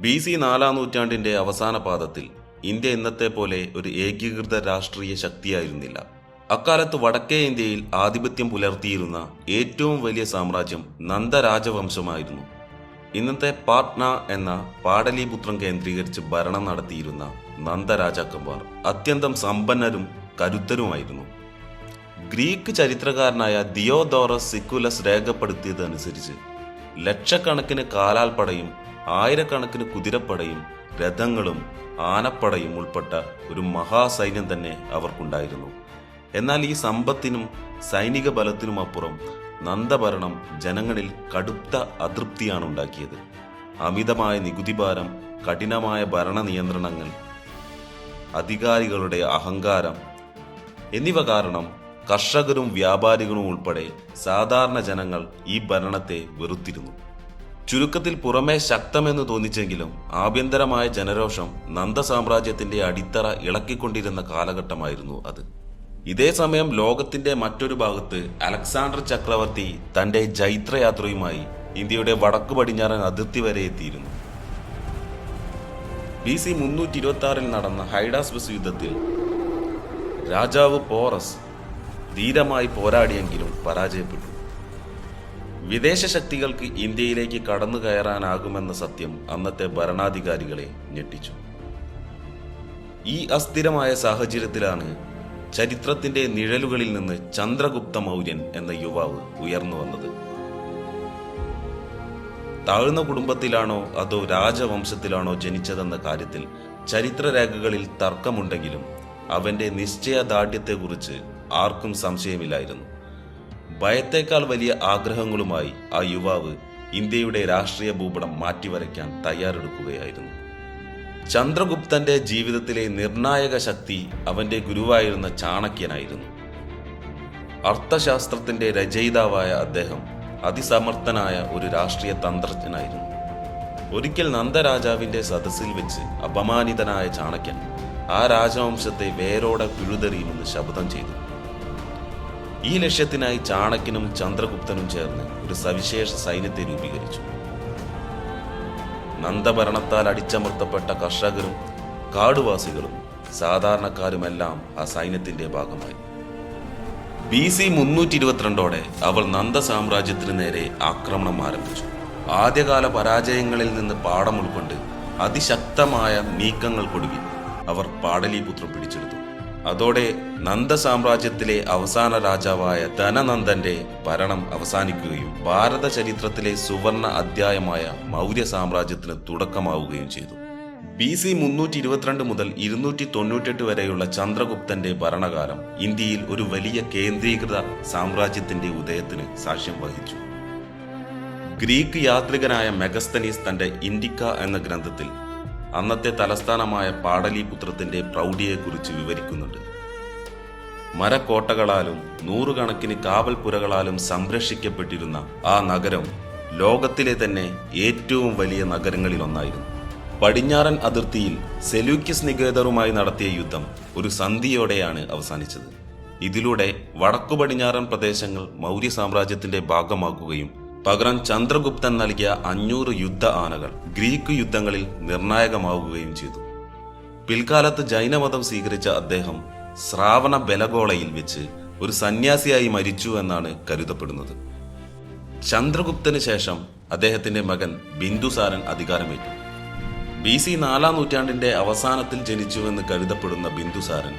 BC 4-ാം നൂറ്റാണ്ടിന്റെ അവസാന പാദത്തിൽ ഇന്ത്യ ഇന്നത്തെ പോലെ ഒരു ഏകീകൃത രാഷ്ട്രീയ ശക്തിയായിരുന്നില്ല. അക്കാലത്ത് വടക്കേ ഇന്ത്യയിൽ ആധിപത്യം പുലർത്തിയിരുന്ന ഏറ്റവും വലിയ സാമ്രാജ്യം നന്ദ രാജവംശമായിരുന്നു. ഇന്നത്തെ പാട്ന എന്ന പാടലീപുത്രം കേന്ദ്രീകരിച്ച് ഭരണം നടത്തിയിരുന്ന നന്ദ രാജാക്കന്മാർ അത്യന്തം സമ്പന്നരും കരുത്തരുമായിരുന്നു. ഗ്രീക്ക് ചരിത്രകാരനായ ദിയോദോറസ് സിക്കുലസ് രേഖപ്പെടുത്തിയതനുസരിച്ച് ലക്ഷക്കണക്കിന് കാലാൽപ്പടയും ആയിരക്കണക്കിന് കുതിരപ്പടയും രഥങ്ങളും ആനപ്പടയും ഉൾപ്പെട്ട ഒരു മഹാസൈന്യം തന്നെ അവർക്കുണ്ടായിരുന്നു. എന്നാൽ ഈ സമ്പത്തിനും സൈനിക ബലത്തിനുമപ്പുറം നന്ദഭരണം ജനങ്ങളിൽ കടുത്ത അതൃപ്തിയാണ് ഉണ്ടാക്കിയത്. അമിതമായ നികുതിഭാരം, കഠിനമായ ഭരണ നിയന്ത്രണങ്ങൾ, അധികാരികളുടെ അഹങ്കാരം എന്നിവ കാരണം കർഷകരും വ്യാപാരികളും ഉൾപ്പെടെ സാധാരണ ജനങ്ങൾ ഈ ഭരണത്തെ വെറുത്തിരുന്നു. ചുരുക്കത്തിൽ പുറമേ ശക്തമെന്ന് തോന്നിച്ചെങ്കിലും ആഭ്യന്തരമായ ജനരോഷം നന്ദ സാമ്രാജ്യത്തിന്റെ അടിത്തറ ഇളക്കിക്കൊണ്ടിരുന്ന കാലഘട്ടമായിരുന്നു അത്. ഇതേ സമയം ലോകത്തിന്റെ മറ്റൊരു ഭാഗത്ത് അലക്സാണ്ടർ ചക്രവർത്തി തന്റെ ജൈത്രയാത്രയുമായി ഇന്ത്യയുടെ വടക്കു പടിഞ്ഞാറൻ അതിർത്തി വരെ എത്തിയിരുന്നു. BC 326 നടന്ന ഹൈഡാസ്പസ് യുദ്ധത്തിൽ രാജാവ് പോറസ് ധീരമായി പോരാടിയെങ്കിലും പരാജയപ്പെട്ടു. വിദേശ ശക്തികൾക്ക് ഇന്ത്യയിലേക്ക് കടന്നു കയറാനാകുമെന്ന സത്യം അന്നത്തെ ഭരണാധികാരികളെ ഞെട്ടിച്ചു. ഈ അസ്ഥിരമായ സാഹചര്യത്തിലാണ് ചരിത്രത്തിന്റെ നിഴലുകളിൽ നിന്ന് ചന്ദ്രഗുപ്ത മൗര്യൻ എന്ന യുവാവ് ഉയർന്നു വന്നത്. താഴ്ന്ന കുടുംബത്തിലാണോ അതോ രാജവംശത്തിലാണോ ജനിച്ചതെന്ന കാര്യത്തിൽ ചരിത്രരേഖകളിൽ തർക്കമുണ്ടെങ്കിലും അവന്റെ നിശ്ചയദാർഢ്യത്തെക്കുറിച്ച് ആർക്കും സംശയമില്ലായിരുന്നു. ഭയത്തേക്കാൾ വലിയ ആഗ്രഹങ്ങളുമായി ആ യുവാവ് ഇന്ത്യയുടെ രാഷ്ട്രീയ ഭൂപടം മാറ്റിവരയ്ക്കാൻ തയ്യാറെടുക്കുകയായിരുന്നു. ചന്ദ്രഗുപ്തന്റെ ജീവിതത്തിലെ നിർണായക ശക്തി അവന്റെ ഗുരുവായിരുന്ന ചാണക്യനായിരുന്നു. അർത്ഥശാസ്ത്രത്തിന്റെ രചയിതാവായ അദ്ദേഹം അതിസമർത്ഥനായ ഒരു രാഷ്ട്രീയ തന്ത്രജ്ഞനായിരുന്നു. ഒരിക്കൽ നന്ദരാജാവിന്റെ സദസ്സിൽ വെച്ച് അപമാനിതനായ ചാണക്യൻ ആ രാജവംശത്തെ വേരോടെ പിഴുതെറിയുമെന്ന് ശപഥം ചെയ്തു. ഈ ലക്ഷ്യത്തിനായി ചാണക്യനും ചന്ദ്രഗുപ്തനും ചേർന്ന് ഒരു സവിശേഷ സൈന്യത്തെ രൂപീകരിച്ചു. നന്ദഭരണത്താൽ അടിച്ചമർത്തപ്പെട്ട കർഷകരും കാടുവാസികളും സാധാരണക്കാരുമെല്ലാം ആ സൈന്യത്തിന്റെ ഭാഗമായി. BC 322 അവർ നന്ദ സാമ്രാജ്യത്തിന് നേരെ ആക്രമണം ആരംഭിച്ചു. ആദ്യകാല പരാജയങ്ങളിൽ നിന്ന് പാഠം ഉൾക്കൊണ്ട് അതിശക്തമായ നീക്കങ്ങൾക്കൊടുവിൽ അവർ പാടലീപുത്രം പിടിച്ചെടുത്തു. അതോടെ നന്ദ സാമ്രാജ്യത്തിലെ അവസാന രാജാവായ ധനനന്ദന്റെ ഭരണം അവസാനിക്കുകയും ഭാരത ചരിത്രത്തിലെ സുവർണ അധ്യായമായ മൗര്യ സാമ്രാജ്യത്തിന് തുടക്കമാവുകയും ചെയ്തു. BC 322 മുതൽ 298 വരെയുള്ള ചന്ദ്രഗുപ്തന്റെ ഭരണകാലം ഇന്ത്യയിൽ ഒരു വലിയ കേന്ദ്രീകൃത സാമ്രാജ്യത്തിന്റെ ഉദയത്തിന് സാക്ഷ്യം വഹിച്ചു. ഗ്രീക്ക് യാത്രികനായ മെഗസ്തനീസ് തന്റെ ഇൻഡിക്ക എന്ന ഗ്രന്ഥത്തിൽ അന്നത്തെ തലസ്ഥാനമായ പാടലീപുത്രത്തിന്റെ പ്രൗഢിയെക്കുറിച്ച് വിവരിക്കുന്നുണ്ട്. മരക്കോട്ടകളാലും നൂറുകണക്കിന് കാവൽപ്പുരകളാലും സംരക്ഷിക്കപ്പെട്ടിരുന്ന ആ നഗരം ലോകത്തിലെ തന്നെ ഏറ്റവും വലിയ നഗരങ്ങളിലൊന്നായിരുന്നു. പടിഞ്ഞാറൻ അതിർത്തിയിൽ സെലൂക്കിസ് നികേതറുമായി നടത്തിയ യുദ്ധം ഒരു സന്ധിയോടെയാണ് അവസാനിച്ചത്. ഇതിലൂടെ വടക്കു പടിഞ്ഞാറൻ പ്രദേശങ്ങൾ മൗര്യ സാമ്രാജ്യത്തിന്റെ ഭാഗമാക്കുകയും പകരം ചന്ദ്രഗുപ്തൻ നൽകിയ 500 യുദ്ധ ആനകൾ ഗ്രീക്ക് യുദ്ധങ്ങളിൽ നിർണായകമാവുകയും ചെയ്തു. പിൽക്കാലത്ത് ജൈനമതം സ്വീകരിച്ച അദ്ദേഹം ശ്രാവണ ബെലഗോളയിൽ വെച്ച് ഒരു സന്യാസിയായി മരിച്ചു എന്നാണ് കരുതപ്പെടുന്നത്. ചന്ദ്രഗുപ്തന് ശേഷം അദ്ദേഹത്തിന്റെ മകൻ ബിന്ദുസാരൻ അധികാരമേറ്റു. BC 4-ാം നൂറ്റാണ്ടിന്റെ അവസാനത്തിൽ ജനിച്ചുവെന്ന് കരുതപ്പെടുന്ന ബിന്ദുസാരൻ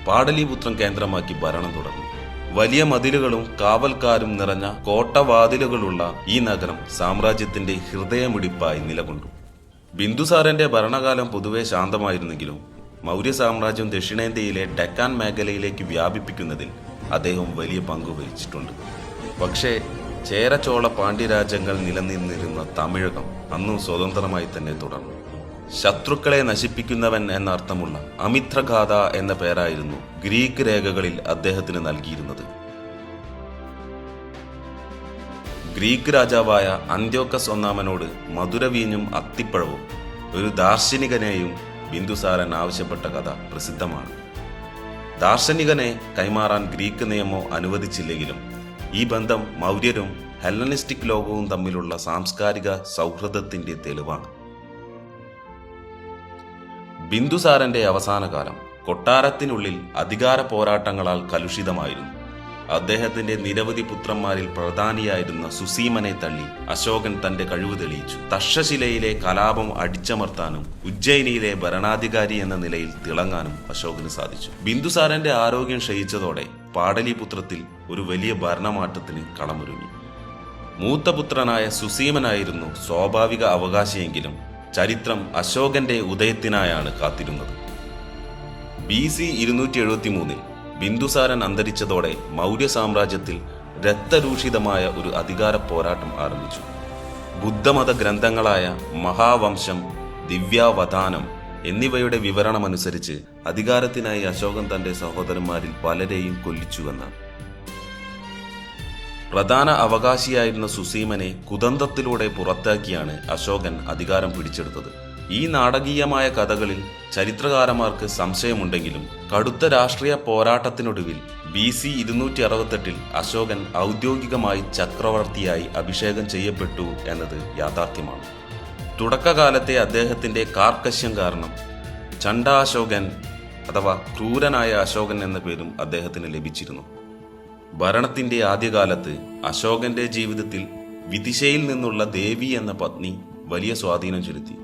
പാടലീപുത്രം കേന്ദ്രമാക്കി ഭരണം തുടർന്നു. വലിയ മതിലുകളും കാവൽക്കാരും നിറഞ്ഞ കോട്ടവാതിലുകളുള്ള ഈ നഗരം സാമ്രാജ്യത്തിന്റെ ഹൃദയമിടിപ്പായി നിലകൊണ്ടു. ബിന്ദുസാരന്റെ ഭരണകാലം പൊതുവെ ശാന്തമായിരുന്നെങ്കിലും മൗര്യ സാമ്രാജ്യം ദക്ഷിണേന്ത്യയിലെ ഡെക്കാൻ മേഖലയിലേക്ക് വ്യാപിപ്പിക്കുന്നതിൽ അദ്ദേഹം വലിയ പങ്ക് വഹിച്ചിട്ടുണ്ട്. പക്ഷേ ചേര ചോള പാണ്ഡ്യരാജ്യങ്ങൾ നിലനിന്നിരുന്ന തമിഴകം അന്നും സ്വതന്ത്രമായി തന്നെ തുടർന്നു. ശത്രുക്കളെ നശിപ്പിക്കുന്നവൻ എന്ന അർത്ഥമുള്ള അമിത്രഗാഥ എന്ന പേരായിരുന്നു ഗ്രീക്ക് രേഖകളിൽ അദ്ദേഹത്തിന് നൽകിയിരുന്നത്. ഗ്രീക്ക് രാജാവായ അന്ത്യോക്കസ് ഒന്നാമനോട് മധുരവീഞ്ഞും അത്തിപ്പഴവും ഒരു ദാർശനികനെയും ബിന്ദുസാരൻ ആവശ്യപ്പെട്ട കഥ പ്രസിദ്ധമാണ്. ദാർശനികനെ കൈമാറാൻ ഗ്രീക്ക് നിയമം അനുവദിച്ചില്ലെങ്കിലും ഈ ബന്ധം മൗര്യരും ഹെല്ലനിസ്റ്റിക് ലോകവും തമ്മിലുള്ള സാംസ്കാരിക സൗഹൃദത്തിന്റെ തെളിവാണ്. ബിന്ദുസാരന്റെ അവസാന കാലം കൊട്ടാരത്തിനുള്ളിൽ അധികാര പോരാട്ടങ്ങളാൽ കലുഷിതമായിരുന്നു. അദ്ദേഹത്തിന്റെ നിരവധി പുത്രന്മാരിൽ പ്രധാനിയായിരുന്ന സുസീമനെ തള്ളി അശോകൻ തന്റെ കഴിവ് തെളിയിച്ചു. തക്ഷശിലയിലെ കലാപം അടിച്ചമർത്താനും ഉജ്ജയിനിയിലെ ഭരണാധികാരി എന്ന നിലയിൽ തിളങ്ങാനും അശോകന് സാധിച്ചു. ബിന്ദുസാരന്റെ ആരോഗ്യം ക്ഷയിച്ചതോടെ പാടലിപുത്രത്തിൽ ഒരു വലിയ ഭരണമാറ്റത്തിന് കളമൊരുങ്ങി. മൂത്തപുത്രനായ സുസീമനായിരുന്നു സ്വാഭാവിക അവകാശിയെങ്കിലും ചരിത്രം അശോകന്റെ ഉദയത്തിനായാണ് കാത്തിരുന്നത്. BC 273 ബിന്ദുസാരൻ അന്തരിച്ചതോടെ മൗര്യ സാമ്രാജ്യത്തിൽ രക്തരൂഷിതമായ ഒരു അധികാര പോരാട്ടം ആരംഭിച്ചു. ബുദ്ധമത ഗ്രന്ഥങ്ങളായ മഹാവംശം, ദിവ്യാവധാനം എന്നിവയുടെ വിവരണമനുസരിച്ച് അധികാരത്തിനായി അശോകൻ തന്റെ സഹോദരന്മാരിൽ പലരെയും കൊല്ലിച്ചുവെന്നാണ്. പ്രധാന അവകാശിയായിരുന്ന സുസീമനെ കുതന്ത്രത്തിലൂടെ പുറത്താക്കിയാണ് അശോകൻ അധികാരം പിടിച്ചെടുത്തത്. ഈ നാടകീയമായ കഥകളിൽ ചരിത്രകാരന്മാർക്ക് സംശയമുണ്ടെങ്കിലും കടുത്ത രാഷ്ട്രീയ പോരാട്ടത്തിനൊടുവിൽ BC 268 അശോകൻ ഔദ്യോഗികമായി ചക്രവർത്തിയായി അഭിഷേകം ചെയ്യപ്പെട്ടു എന്നത് യാഥാർത്ഥ്യമാണ്. തുടക്കകാലത്തെ അദ്ദേഹത്തിന്റെ കാർക്കശ്യം കാരണം ചണ്ഡാശോകൻ അഥവാ ക്രൂരനായ അശോകൻ എന്ന പേരും അദ്ദേഹത്തിന് ലഭിച്ചിരുന്നു. ഭരണത്തിന്റെ ആദ്യകാലത്ത് അശോകന്റെ ജീവിതത്തിൽ വിദിശയിൽ നിന്നുള്ള ദേവി എന്ന പത്നി വലിയ സ്വാധീനം ചെലുത്തി.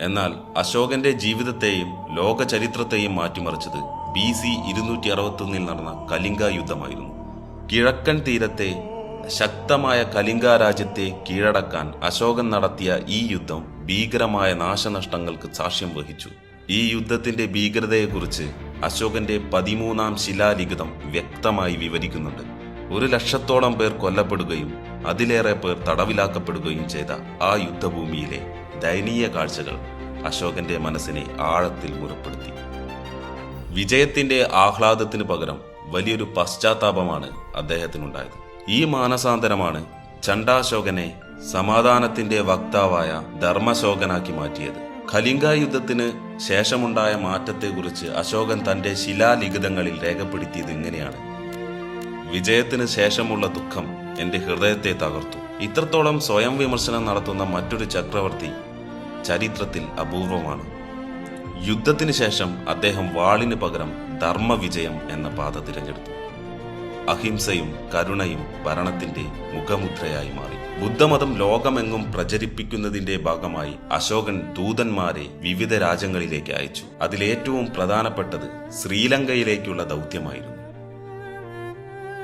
എന്നാൽ അശോകന്റെ ജീവിതത്തെയും ലോക ചരിത്രത്തെയും മാറ്റിമറിച്ചത് BC 261 നടന്ന കലിംഗ യുദ്ധമായിരുന്നു. കിഴക്കൻ തീരത്തെ ശക്തമായ കലിംഗ രാജ്യത്തെ കീഴടക്കാൻ അശോകൻ നടത്തിയ ഈ യുദ്ധം ഭീകരമായ നാശനഷ്ടങ്ങൾക്ക് സാക്ഷ്യം വഹിച്ചു. ഈ യുദ്ധത്തിന്റെ ഭീകരതയെക്കുറിച്ച് അശോകന്റെ 13ാം ശിലാലിഖിതം വ്യക്തമായി വിവരിക്കുന്നുണ്ട്. 100,000-ഓളം പേർ കൊല്ലപ്പെടുകയും അതിലേറെ പേർ തടവിലാക്കപ്പെടുകയും ചെയ്ത ആ യുദ്ധഭൂമിയിലെ ദയനീയ കാഴ്ചകൾ അശോകന്റെ മനസ്സിനെ ആഴത്തിൽ മുറപ്പെടുത്തി. വിജയത്തിന്റെ ആഹ്ലാദത്തിന് പകരം വലിയൊരു പശ്ചാത്താപമാണ് അദ്ദേഹത്തിനുണ്ടായത്. ഈ മാനസാന്തരമാണ് ചണ്ഡാശോകനെ സമാധാനത്തിന്റെ വക്താവായ ധർമ്മശോകനാക്കി മാറ്റിയത്. കലിംഗ യുദ്ധത്തിന് ശേഷമുണ്ടായ മാറ്റത്തെക്കുറിച്ച് അശോകൻ തന്റെ ശിലാലിഖിതങ്ങളിൽ രേഖപ്പെടുത്തിയത് ഇങ്ങനെയാണ്: വിജയത്തിന് ശേഷമുള്ള ദുഃഖം എന്റെ ഹൃദയത്തെ തകർത്തു. ഇത്രത്തോളം സ്വയം വിമർശനം നടത്തുന്ന മറ്റൊരു ചക്രവർത്തി ചരിത്രത്തിൽ അപൂർവമാണ്. യുദ്ധത്തിന് ശേഷം അദ്ദേഹം വാളിന് പകരം ധർമ്മവിജയം എന്ന പാത തിരഞ്ഞെടുത്തു. അഹിംസയും കരുണയും ഭരണത്തിന്റെ മുഖമുദ്രയായി മാറി. ബുദ്ധമതം ലോകമെങ്ങും പ്രചരിപ്പിക്കുന്നതിന്റെ ഭാഗമായി അശോകൻ ദൂതന്മാരെ വിവിധ രാജ്യങ്ങളിലേക്ക് അയച്ചു. അതിലേറ്റവും പ്രധാനപ്പെട്ടത് ശ്രീലങ്കയിലേക്കുള്ള ദൗത്യമായിരുന്നു.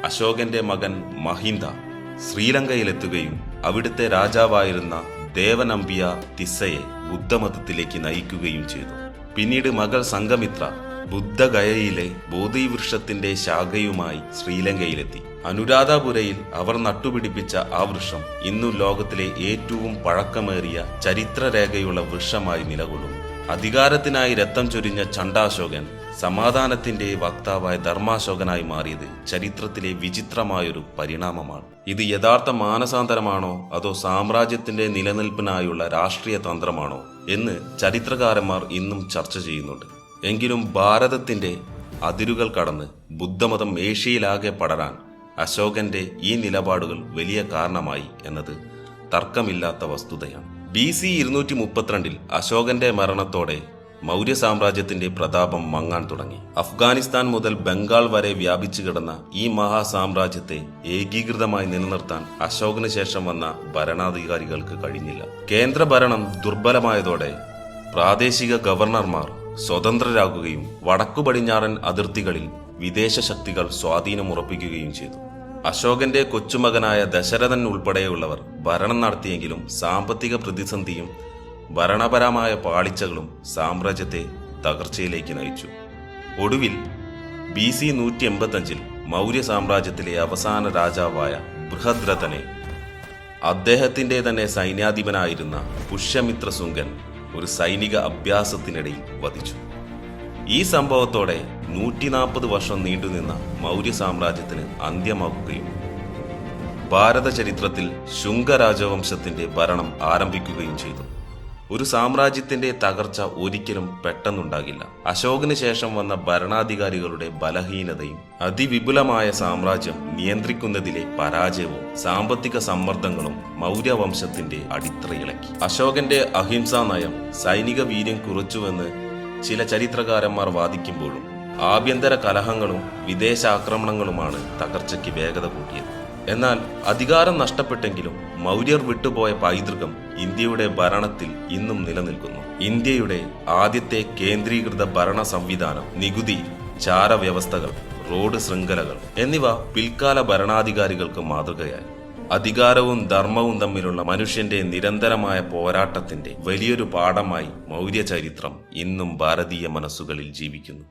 അശോകന്റെ മകൻ മഹിന്ദ ശ്രീലങ്കയിലെത്തുകയും അവിടുത്തെ രാജാവായിരുന്ന ദേവനമ്പിയ തിസ്സയെ ബുദ്ധമതത്തിലേക്ക് നയിക്കുകയും ചെയ്തു. പിന്നീട് മകൾ സംഘമിത്ര ബുദ്ധഗയയിലെ ബോധിവൃക്ഷത്തിന്റെ ശാഖയുമായി ശ്രീലങ്കയിലെത്തി. അനുരാധപുരയിൽ അവർ നട്ടുപിടിപ്പിച്ച ആ വൃക്ഷം ഇന്നു ലോകത്തിലെ ഏറ്റവും പഴക്കമേറിയ ചരിത്രരേഖയുള്ള വൃക്ഷമായി നിലകൊള്ളുന്നു. അധികാരത്തിനായി രക്തം ചൊരിഞ്ഞ ചണ്ഡാശോകൻ സമാധാനത്തിന്റെ വക്താവായ ധർമാശോകനായി മാറിയത് ചരിത്രത്തിലെ വിചിത്രമായൊരു പരിണാമമാണ്. ഇത് യഥാർത്ഥ മാനസാന്തരമാണോ അതോ സാമ്രാജ്യത്തിന്റെ നിലനിൽപ്പിനായുള്ള രാഷ്ട്രീയ തന്ത്രമാണോ എന്ന് ചരിത്രകാരന്മാർ ഇന്നും ചർച്ച ചെയ്യുന്നുണ്ട്. എങ്കിലും ഭാരതത്തിന്റെ അതിരുകൾ കടന്ന് ബുദ്ധമതം ഏഷ്യയിലാകെ പടരാൻ അശോകന്റെ ഈ നിലപാടുകൾ വലിയ കാരണമായി എന്നത് തർക്കമില്ലാത്ത വസ്തുതയാണ്. BC 232 അശോകന്റെ മരണത്തോടെ മൗര്യ സാമ്രാജ്യത്തിന്റെ പ്രതാപം മങ്ങാൻ തുടങ്ങി. അഫ്ഗാനിസ്ഥാൻ മുതൽ ബംഗാൾ വരെ വ്യാപിച്ചു കിടന്ന ഈ മഹാസാമ്രാജ്യത്തെ ഏകീകൃതമായി നിലനിർത്താൻ അശോകന് ശേഷം വന്ന ഭരണാധികാരികൾക്ക് കഴിഞ്ഞില്ല. കേന്ദ്ര ഭരണം ദുർബലമായതോടെ പ്രാദേശിക ഗവർണർമാർ സ്വതന്ത്രരാകുകയും വടക്കു പടിഞ്ഞാറൻ അതിർത്തികളിൽ വിദേശ ശക്തികൾ സ്വാധീനമുറപ്പിക്കുകയും ചെയ്തു. അശോകന്റെ കൊച്ചുമകനായ ദശരഥൻ ഉൾപ്പെടെയുള്ളവർ ഭരണം നടത്തിയെങ്കിലും സാമ്പത്തിക പ്രതിസന്ധിയും ഭരണപരമായ പാളിച്ചകളും സാമ്രാജ്യത്തെ തകർച്ചയിലേക്ക് നയിച്ചു. ഒടുവിൽ BC 185 മൗര്യ സാമ്രാജ്യത്തിലെ അവസാന രാജാവായ ബൃഹദ്രഥനെ അദ്ദേഹത്തിന്റെ തന്നെ സൈന്യാധിപനായിരുന്ന പുഷ്യമിത്ര ശുംഗൻ ഒരു സൈനിക അഭ്യാസത്തിനിടയിൽ വധിച്ചു. ഈ സംഭവത്തോടെ 140 വർഷം നീണ്ടുനിന്ന മൗര്യ സാമ്രാജ്യത്തിന് അന്ത്യമാക്കുകയും ഭാരത ചരിത്രത്തിൽ ശുംഗ രാജവംശത്തിന്റെ ഭരണം ആരംഭിക്കുകയും ചെയ്തു. ഒരു സാമ്രാജ്യത്തിന്റെ തകർച്ച ഒരിക്കലും പെട്ടെന്നുണ്ടാകില്ല. അശോകന് ശേഷം വന്ന ഭരണാധികാരികളുടെ ബലഹീനതയും അതിവിപുലമായ സാമ്രാജ്യം നിയന്ത്രിക്കുന്നതിലെ പരാജയവും സാമ്പത്തിക സമ്മർദ്ദങ്ങളും മൗര്യവംശത്തിന്റെ അടിത്തറയിളക്കി. അശോകന്റെ അഹിംസാ നയം സൈനിക വീര്യം കുറച്ചുവെന്ന് ചില ചരിത്രകാരന്മാർ വാദിക്കുമ്പോഴും ആഭ്യന്തര കലഹങ്ങളും വിദേശ ആക്രമണങ്ങളുമാണ് തകർച്ചയ്ക്ക് വേഗത കൂട്ടിയത്. എന്നാൽ അധികാരം നഷ്ടപ്പെട്ടെങ്കിലും മൗര്യർ വിട്ടുപോയ പൈതൃകം ഇന്ത്യയുടെ ഭരണത്തിൽ ഇന്നും നിലനിൽക്കുന്നു. ഇന്ത്യയുടെ ആദ്യത്തെ കേന്ദ്രീകൃത ഭരണ സംവിധാനം, നികുതി, ചാരവ്യവസ്ഥകൾ, റോഡ് ശൃംഖലകൾ എന്നിവ പിൽക്കാല ഭരണാധികാരികൾക്ക് മാതൃകയായി. അധികാരവും ധർമ്മവും തമ്മിലുള്ള മനുഷ്യന്റെ നിരന്തരമായ പോരാട്ടത്തിന്റെ വലിയൊരു പാഠമായി മൗര്യ ചരിത്രം ഇന്നും ഭാരതീയ മനസ്സുകളിൽ ജീവിക്കുന്നു.